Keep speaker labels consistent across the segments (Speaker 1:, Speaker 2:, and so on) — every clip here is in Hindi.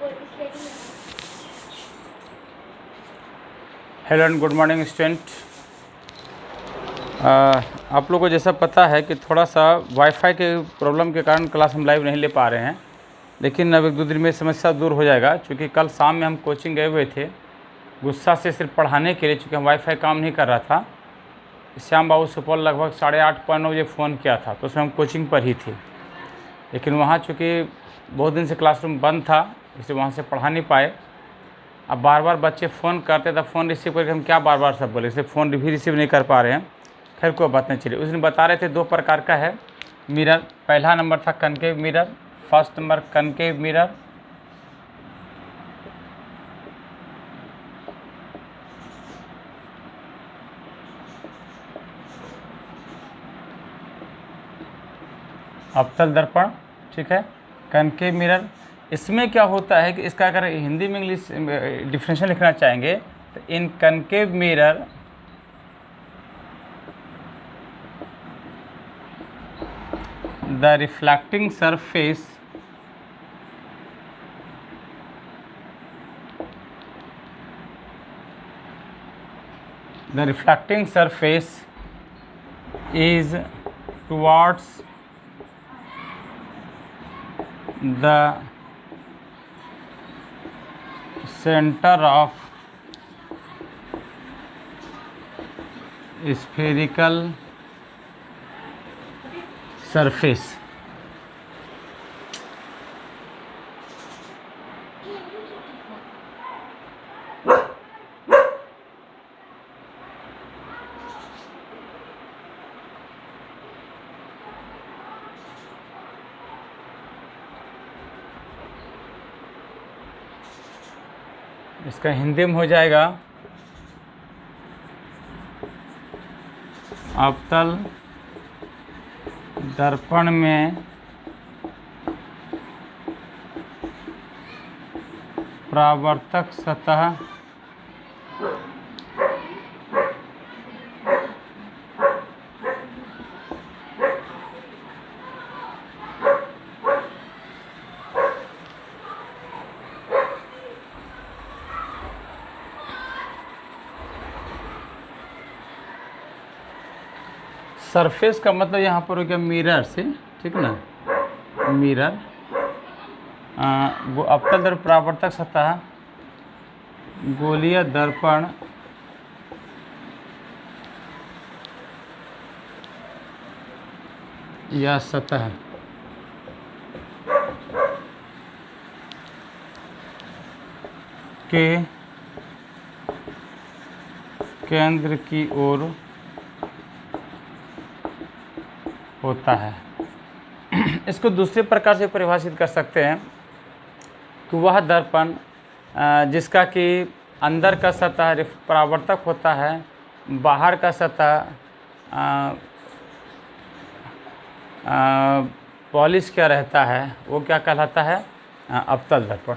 Speaker 1: Hello and good morning student. आप लोगों को जैसा पता है कि थोड़ा सा वाईफाई के प्रॉब्लम के कारण क्लास हम लाइव नहीं ले पा रहे हैं, लेकिन अब 1-2 दिन में समस्या दूर हो जाएगा। क्योंकि कल शाम में हम कोचिंग गए हुए थे गुस्सा से सिर्फ पढ़ाने के लिए, चूँकि हम वाईफाई काम नहीं कर रहा था। श्याम बाबू सुपौल लगभग 8:30-9 बजे फ़ोन किया था, तो उसमें हम कोचिंग पर ही थे। लेकिन वहाँ चूँकि बहुत दिन से क्लासरूम बंद था, इसलिए वहाँ से पढ़ा नहीं पाए। अब बार बार बच्चे फ़ोन करते, तब फ़ोन रिसीव करके हम क्या बार बार सब बोले, इसलिए फ़ोन भी रिसीव नहीं कर पा रहे हैं। खैर कोई बात नहीं, चलिए। उस दिन बता रहे थे 2 प्रकार का है मिरर। पहला नंबर था concave mirror, first number concave mirror. अवतल दर्पण, ठीक है, कनकेव मिरर। इसमें क्या होता है कि इसका अगर हिंदी में इंग्लिश डिफरेंशियल लिखना चाहेंगे तो in concave mirror the reflecting surface is towards the center of spherical surface। इसका हिंदी में हो जाएगा अवतल दर्पण में परावर्तक सतह सरफेस का मतलब यहाँ पर हो गया मिरर से, ठीक ना, मिरर। वो अवतल दर्पण परावर्तक सतह, गोलीय दर्पण या सतह के केंद्र की ओर होता है। इसको दूसरे प्रकार से परिभाषित कर सकते हैं कि वह दर्पण जिसका कि अंदर का सतह परावर्तक होता है, बाहर का सतह पॉलिश क्या रहता है, वो क्या कहलाता है, अवतल दर्पण।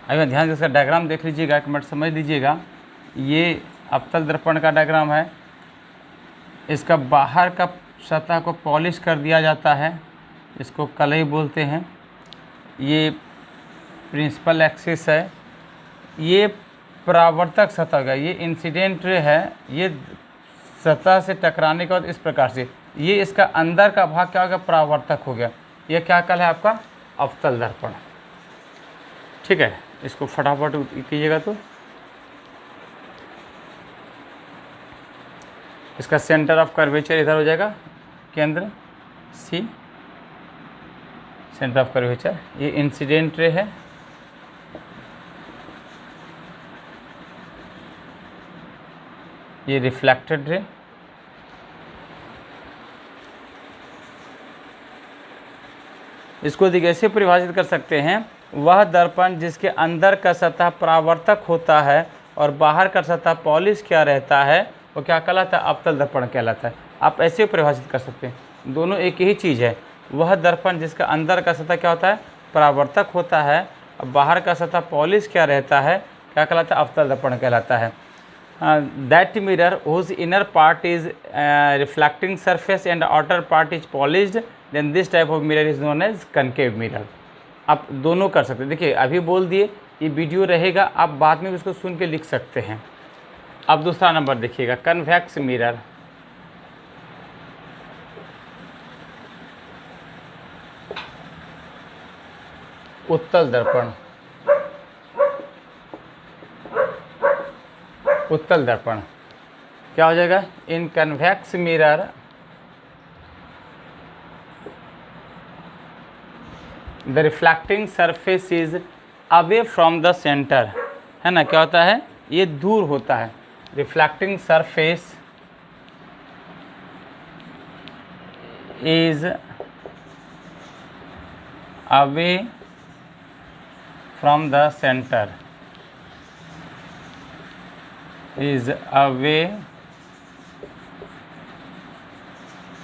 Speaker 1: अभी ध्यान से इसका डायग्राम देख लीजिएगा, एक मिनट समझ लीजिएगा। ये अवतल दर्पण का डायग्राम है। इसका बाहर का सतह को पॉलिश कर दिया जाता है, इसको कलई बोलते हैं। ये प्रिंसिपल एक्सिस है। ये परावर्तक सतह का, ये इंसिडेंट रे है। ये सतह से टकराने के बाद इस प्रकार से ये इसका अंदर का भाग क्या हो गया, परावर्तक हो गया। ये क्या कल है आपका, अवतल दर्पण, ठीक है। इसको फटाफट कीजिएगा तो इसका सेंटर ऑफ कर्वेचर इधर हो जाएगा, केंद्र सी, सेंटर ऑफ कर्वेचर। ये इंसिडेंट रे है, ये रिफ्लेक्टेड रे, इसको देखिए ऐसे परिभाषित कर सकते हैं, वह दर्पण जिसके अंदर का सतह परावर्तक होता है और बाहर का सतह पॉलिश क्या रहता है, वो क्या कहलाता है, अवतल दर्पण कहलाता है। आप ऐसे परिभाषित कर सकते हैं, दोनों एक ही चीज़ है। वह दर्पण जिसका अंदर का सतह क्या होता है, परावर्तक होता है, और बाहर का सतह पॉलिश क्या रहता है, क्या कहलाता है, अवतल दर्पण कहलाता है। That mirror whose inner part is reflecting surface and outer part is polished, then this type of mirror is known as concave mirror। आप दोनों कर सकते हैं। देखिए अभी बोल दिए, ये वीडियो रहेगा, आप बाद में भी उसको सुन के लिख सकते हैं। अब दूसरा नंबर देखिएगा, कन्वेक्स मिरर। उत्तल दर्पण, उत्तल दर्पण क्या हो जाएगा? In convex mirror the reflecting surface is away from the centre, है ना, क्या होता है? ये दूर होता है। Reflecting surface is away from the centre, is away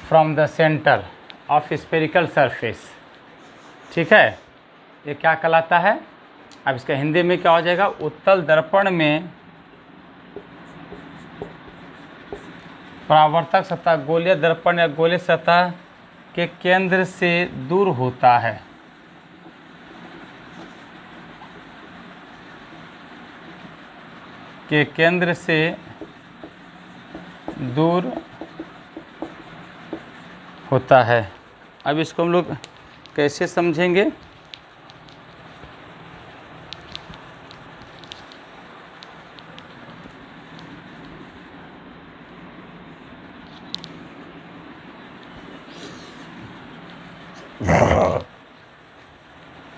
Speaker 1: from the centre of spherical surface. ठीक है, ये क्या कहलाता है? अब इसका हिंदी में क्या हो जाएगा? उत्तल दर्पण में परावर्तक सतह गोलीय दर्पण या गोलीय सतह के केंद्र से दूर होता है। के केंद्र से दूर होता है। अब इसको हम लोग कैसे समझेंगे?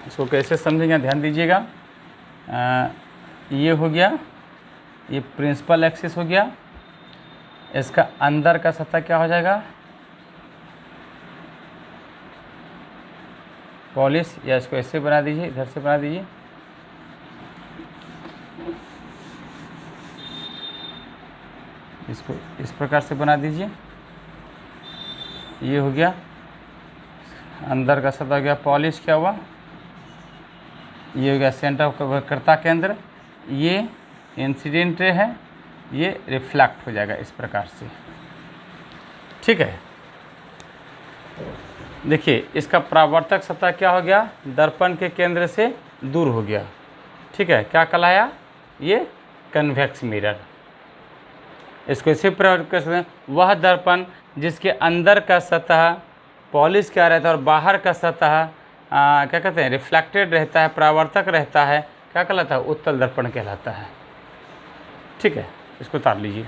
Speaker 1: इसको कैसे समझेंगे, ध्यान दीजिएगा। ये हो गया, ये प्रिंसिपल एक्सिस हो गया। इसका अंदर का सतह क्या हो जाएगा? पॉलिश, या इसको ऐसे बना दीजिए, इधर से बना दीजिए। इसको इस प्रकार से बना दीजिए। ये हो गया अंदर का सतह, हो गया पॉलिश। क्या हुआ? ये हो गया सेंटर कर्ता केंद्र। ये इंसिडेंट रे है, ये रिफ्लेक्ट हो जाएगा इस प्रकार से। ठीक है, देखिए इसका परावर्तक सतह क्या हो गया? दर्पण के केंद्र से दूर हो गया। ठीक है, क्या कहलाया? ये कन्वेक्स मिरर। इसको इसे प्रयोग कर सकते हैं, वह दर्पण जिसके अंदर का सतह पॉलिश क्या रहता है और बाहर का सतह क्या कहते हैं? रिफ्लेक्टेड रहता है, परावर्तक रहता है, क्या कहलाता है? उत्तल दर्पण कहलाता है। ठीक है, इसको उतार लीजिए।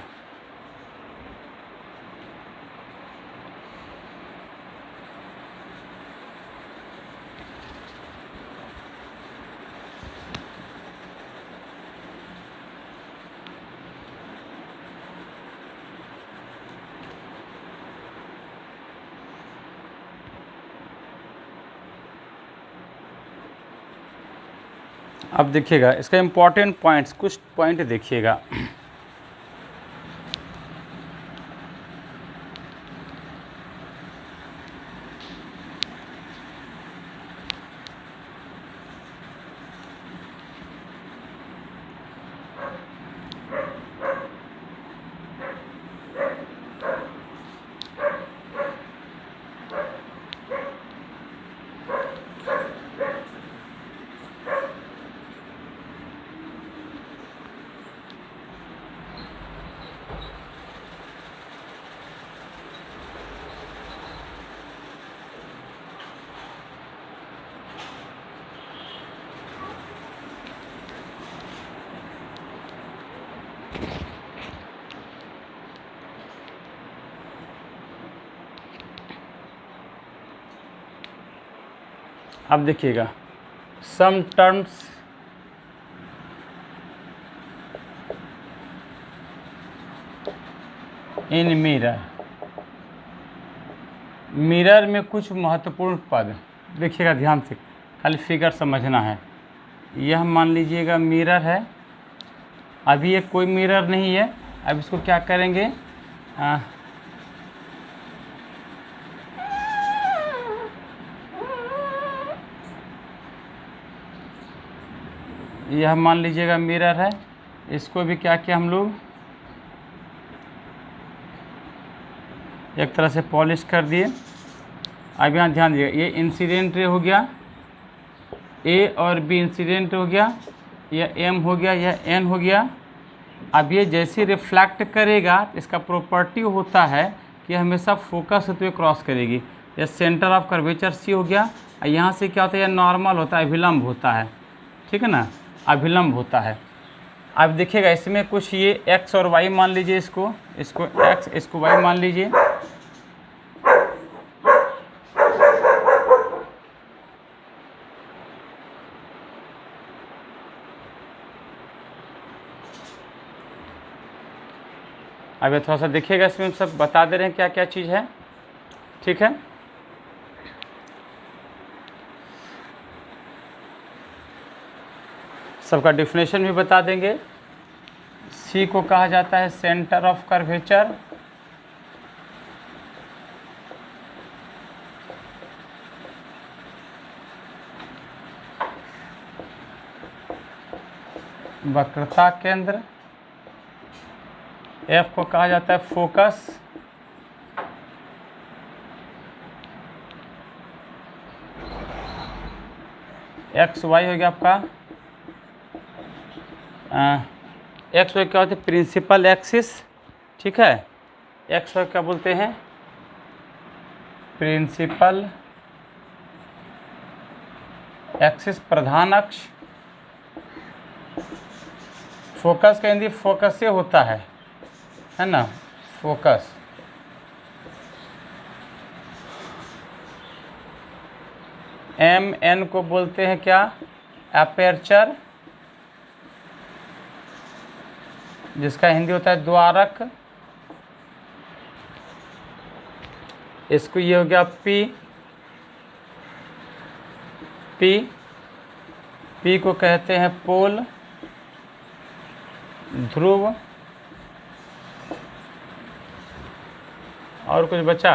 Speaker 1: अब देखिएगा इसका इम्पोर्टेंट पॉइंट्स, कुछ पॉइंट देखिएगा। अब देखिएगा some terms in mirror. Mirror में कुछ महत्वपूर्ण पद देखिएगा, ध्यान से, खाली फिगर समझना है। यह मान लीजिएगा मिरर है, अभी ये कोई मिरर नहीं है। अब इसको क्या करेंगे? यह मान लीजिएगा मिरर है, इसको भी क्या किया हम लोग? एक तरह से पॉलिश कर दिए। अब यहाँ ध्यान दीजिए, ये इंसिडेंट रे हो गया, ए और बी इंसिडेंट हो गया, यह एम हो गया, यह एन हो गया। अब ये जैसे रिफ्लेक्ट करेगा इसका प्रॉपर्टी होता है कि हमेशा फोकस होते हुए क्रॉस करेगी। यह सेंटर ऑफ कर्वेचर सी हो गया, और यहाँ से क्या होता है, यह नॉर्मल होता है, अभिलंब होता है, ठीक है ना, अभिलंब होता है। अब देखिएगा इसमें कुछ ये एक्स और वाई मान लीजिए, इसको एक्स इसको वाई मान लीजिए। अब ये थोड़ा सा देखिएगा, इसमें हम सब बता दे रहे हैं क्या क्या चीज़ है, ठीक है। सबका डिफिनेशन भी बता देंगे। सी को कहा जाता है सेंटर ऑफ कर्वेचर, वक्रता केंद्र। एफ को कहा जाता है फोकस, एक्स वाई हो गया आपका, एक्स वाई क्या होता है, प्रिंसिपल एक्सिस, ठीक है। एक्स वाई क्या बोलते हैं, प्रिंसिपल एक्सिस, प्रधान अक्ष। फोकस का हिंदी फोकस से होता है ना, फोकस। एम एन को बोलते हैं क्या, अपर्चर, जिसका हिंदी होता है द्वारक। इसको ये हो गया पी, पी पी को कहते हैं पोल, ध्रुव। और कुछ बचा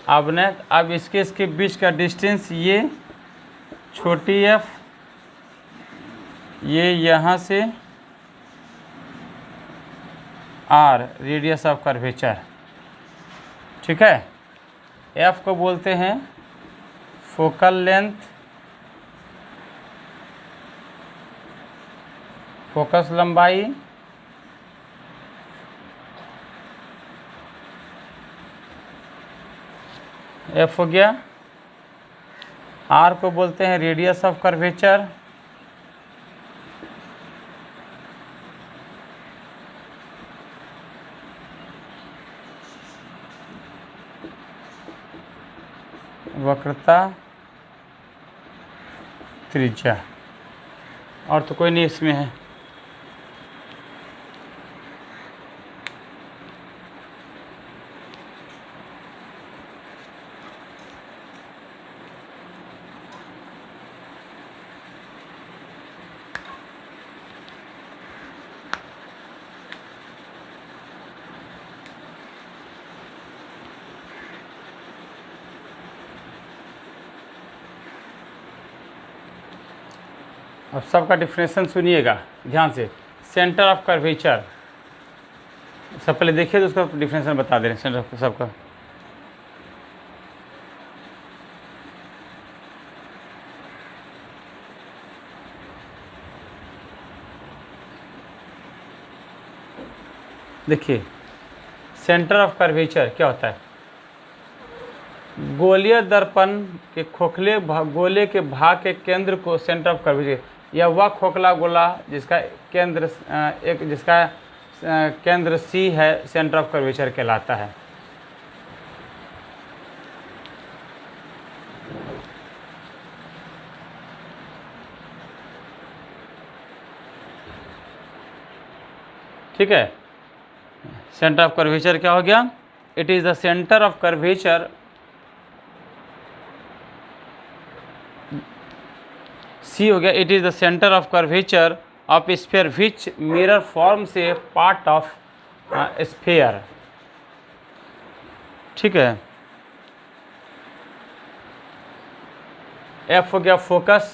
Speaker 1: अब न, अब इसके बीच का डिस्टेंस, ये छोटी एफ, ये यहाँ से आर, रेडियस ऑफ कर्वेचर, ठीक है। एफ को बोलते हैं फोकल लेंथ, फोकस लंबाई। एफ हो गया। आर को बोलते हैं रेडियस ऑफ कर्वेचर, वक्रता त्रिज्या। और तो कोई नहीं इसमें है। अब सबका डिफिनेशन सुनिएगा ध्यान से। सेंटर ऑफ कर्वेचर, सब पहले देखिए तो उसका डिफिनेशन बता दे रहे हैं सेंटर ऑफ सबका। देखिए सेंटर ऑफ कर्वेचर क्या होता है, गोलीय दर्पण के खोखले गोले के भाग के केंद्र को सेंटर ऑफ कर्वेचर, या वह खोखला गोला जिसका केंद्र जिसका केंद्र सी है, सेंटर ऑफ कर्वेचर कहलाता है। ठीक है, सेंटर ऑफ कर्वेचर क्या हो गया, it is the centre of curvature, C हो गया, it is the centre of curvature of sphere which mirror form से पार्ट ऑफ स्फीयर। ठीक है। एफ हो गया फोकस,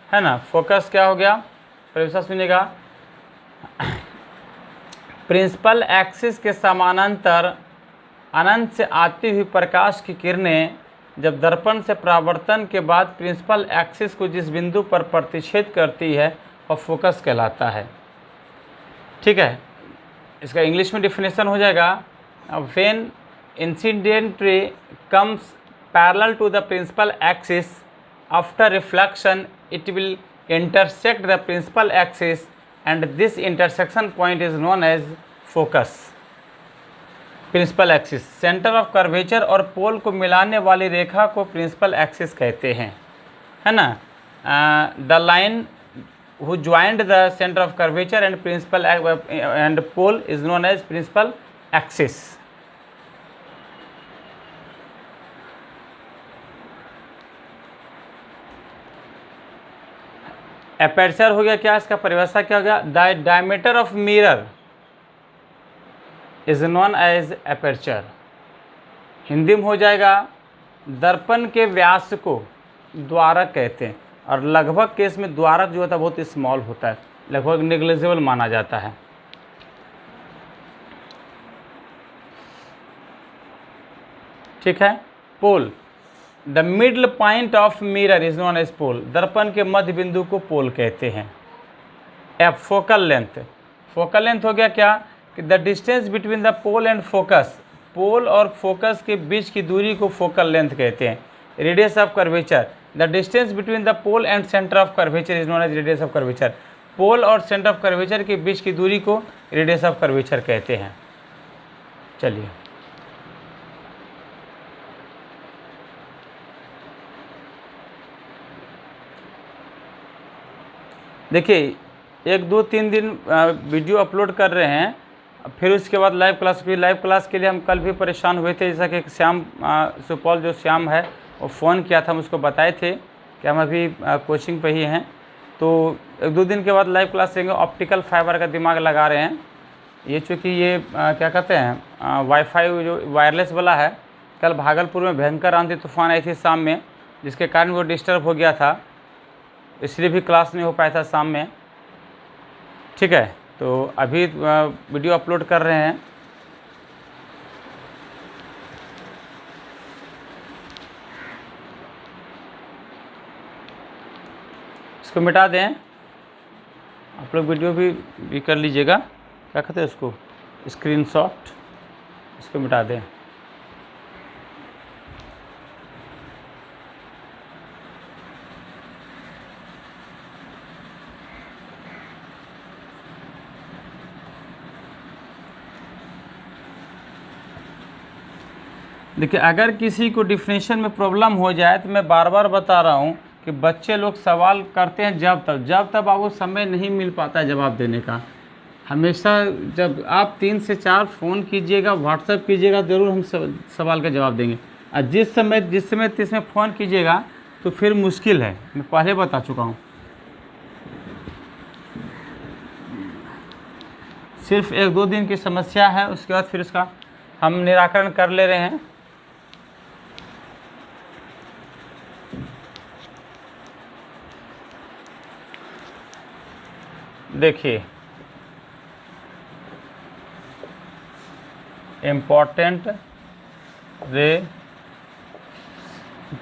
Speaker 1: है ना, फोकस क्या हो गया, परिभाषा सुनिएगा, प्रिंसिपल एक्सिस के समानांतर अनंत से आती हुई प्रकाश की किरणें जब दर्पण से परावर्तन के बाद प्रिंसिपल एक्सिस को जिस बिंदु पर प्रतिच्छेद करती है वह फोकस कहलाता है। ठीक है, इसका इंग्लिश में डिफिनेशन हो जाएगा, when incident ray comes parallel to the principal axis after reflection it will intersect the principal axis and this intersection point is known as focus। Principal axis centre of curvature और पोल को मिलाने वाली रेखा को प्रिंसिपल एक्सिस कहते हैं, है ना। The line who joined the center of curvature and principal and pole is known as principal axis। Aperture हो गया, क्या इसका परिभाषा क्या हो गया, the diameter of mirror is known as aperture. Hindi में हो जाएगा दर्पण के व्यास को द्वारक कहते हैं, और लगभग केस में द्वारक जो होता है बहुत स्मॉल होता है, लगभग नेग्लिजिबल माना जाता है। ठीक है, pole the middle point of mirror is known as pole. दर्पण के मध्य बिंदु को पोल कहते हैं। F focal length, focal length हो गया क्या कि the distance between the pole and focus, pole और फोकस के बीच की दूरी को फोकल लेंथ कहते हैं। Radius of curvature the distance between the pole and centre of curvature is known as radius of curvature. Pole और सेंटर ऑफ कर्वेचर के बीच की दूरी को रेडियस ऑफ कर्वेचर कहते हैं। चलिए देखिए, 1 2 3 दिन वीडियो अपलोड कर रहे हैं, फिर उसके बाद लाइव क्लास। फिर लाइव क्लास के लिए हम कल भी परेशान हुए थे, जैसा कि श्याम सुपौल जो श्याम है वो फ़ोन किया था, हम उसको बताए थे कि हम अभी कोचिंग पे ही हैं, तो 1 2 दिन के बाद लाइव क्लास देंगे। ऑप्टिकल फाइबर का दिमाग लगा रहे हैं, ये चूँकि ये क्या कहते हैं वाईफाई जो वायरलेस वाला है। कल भागलपुर में भयंकर आंधी तूफान आई थी शाम में, जिसके कारण वो डिस्टर्ब हो गया था, इसलिए भी क्लास नहीं हो पाया था शाम में। ठीक है, तो अभी वीडियो अपलोड कर रहे हैं। इसको मिटा दें, आप लोग वीडियो भी कर लीजिएगा, क्या कहते हैं उसको, स्क्रीनशॉट, इसको मिटा दें। देखिए, अगर किसी को डिफिनेशन में प्रॉब्लम हो जाए तो मैं बार बार बता रहा हूँ कि बच्चे लोग सवाल करते हैं जब तक आपको समय नहीं मिल पाता है जवाब देने का। हमेशा जब आप 3 से 4 फ़ोन कीजिएगा, व्हाट्सएप कीजिएगा, ज़रूर हम सवाल का जवाब देंगे। और जिस समय फ़ोन कीजिएगा तो फिर मुश्किल है, मैं पहले बता चुका हूँ। सिर्फ 1 2 दिन की समस्या है, उसके बाद फिर उसका हम निराकरण कर ले रहे हैं। देखिए, इम्पोर्टेंट रे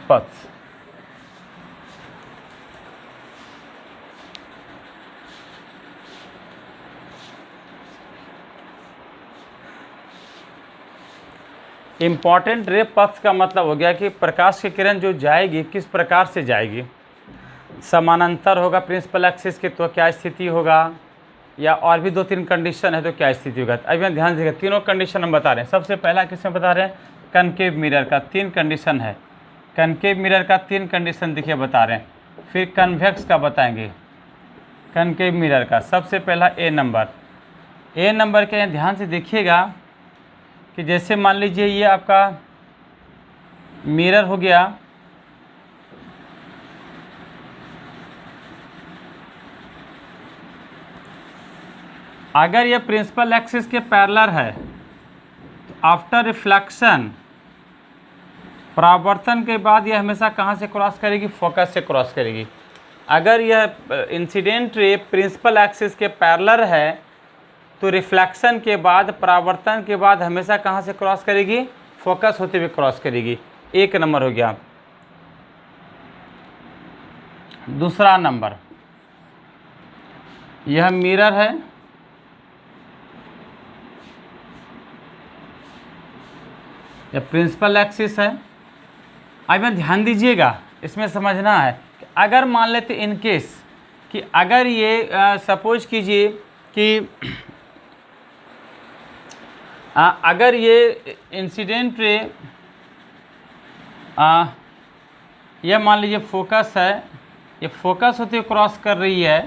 Speaker 1: पथ्स, इम्पॉर्टेंट रे पथ का मतलब हो गया कि प्रकाश की किरण जो जाएगी किस प्रकार से जाएगी। समानांतर होगा प्रिंसिपल एक्सिस के तो क्या स्थिति होगा, या और भी 2 3 कंडीशन है तो क्या स्थिति होगा। अभी मैं ध्यान दीजिएगा, तीनों कंडीशन हम बता रहे हैं। सबसे पहला किसमें बता रहे हैं, कनकेव मिरर का 3 कंडीशन है। कनकेव मिरर का 3 कंडीशन देखिए बता रहे हैं। फिर कन्वेक्स का बताएंगे, कनकेव मिरर का सबसे पहला ए नंबर के ध्यान से देखिएगा कि जैसे मान लीजिए ये आपका मिरर हो गया, अगर ये प्रिंसिपल एक्सिस के पैरेलल है तो आफ्टर रिफ्लेक्शन, परावर्तन के बाद यह हमेशा कहाँ से क्रॉस करेगी, फोकस से क्रॉस करेगी। अगर यह इंसिडेंट रे प्रिंसिपल एक्सिस के पैरेलल है तो रिफ्लेक्शन के बाद, परावर्तन के बाद हमेशा कहाँ से क्रॉस करेगी, फोकस होते हुए क्रॉस करेगी। 1 नंबर हो गया। दूसरा नंबर, यह मिरर है, यह प्रिंसिपल एक्सिस है। अब में ध्यान दीजिएगा, इसमें समझना है कि अगर मान लेते इन केस कि अगर ये सपोज कीजिए कि अगर ये इंसिडेंट रे यह मान लीजिए फोकस है, ये फोकस होते हुए क्रॉस कर रही है,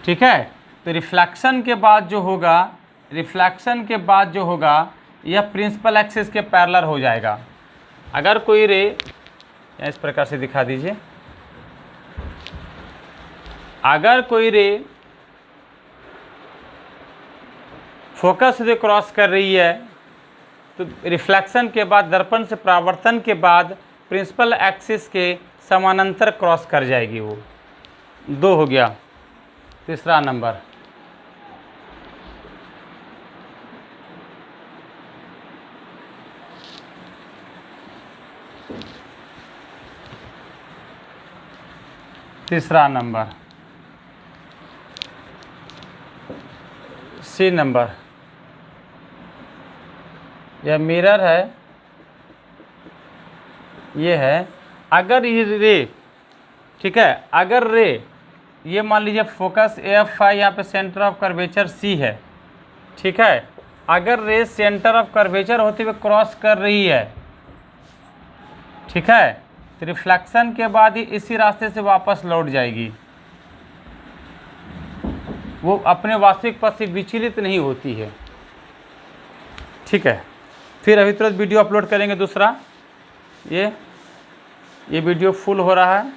Speaker 1: ठीक है, तो रिफ्लेक्शन के बाद जो होगा, रिफ्लेक्शन के बाद जो होगा यह प्रिंसिपल एक्सिस के पैरेलल हो जाएगा। अगर कोई रे, इस प्रकार से दिखा दीजिए, अगर कोई रे फोकस से क्रॉस कर रही है तो रिफ्लेक्शन के बाद, दर्पण से परावर्तन के बाद प्रिंसिपल एक्सिस के समानांतर क्रॉस कर जाएगी। वो 2 हो गया। तीसरा नंबर, तीसरा नंबर, सी नंबर, यह मिरर है, ये है। अगर ये रे, ठीक है, अगर रे ये मान लीजिए फोकस एफ है, यहाँ पे सेंटर ऑफ कर्वेचर सी है, ठीक है, अगर रे सेंटर ऑफ कर्वेचर होते हुए क्रॉस कर रही है, ठीक है, तो रिफ्लेक्शन के बाद ही इसी रास्ते से वापस लौट जाएगी, वो अपने वास्तविक पथ से विचलित नहीं होती है, ठीक है। फिर अभी तुरंत वीडियो अपलोड करेंगे दूसरा, ये वीडियो फुल हो रहा है।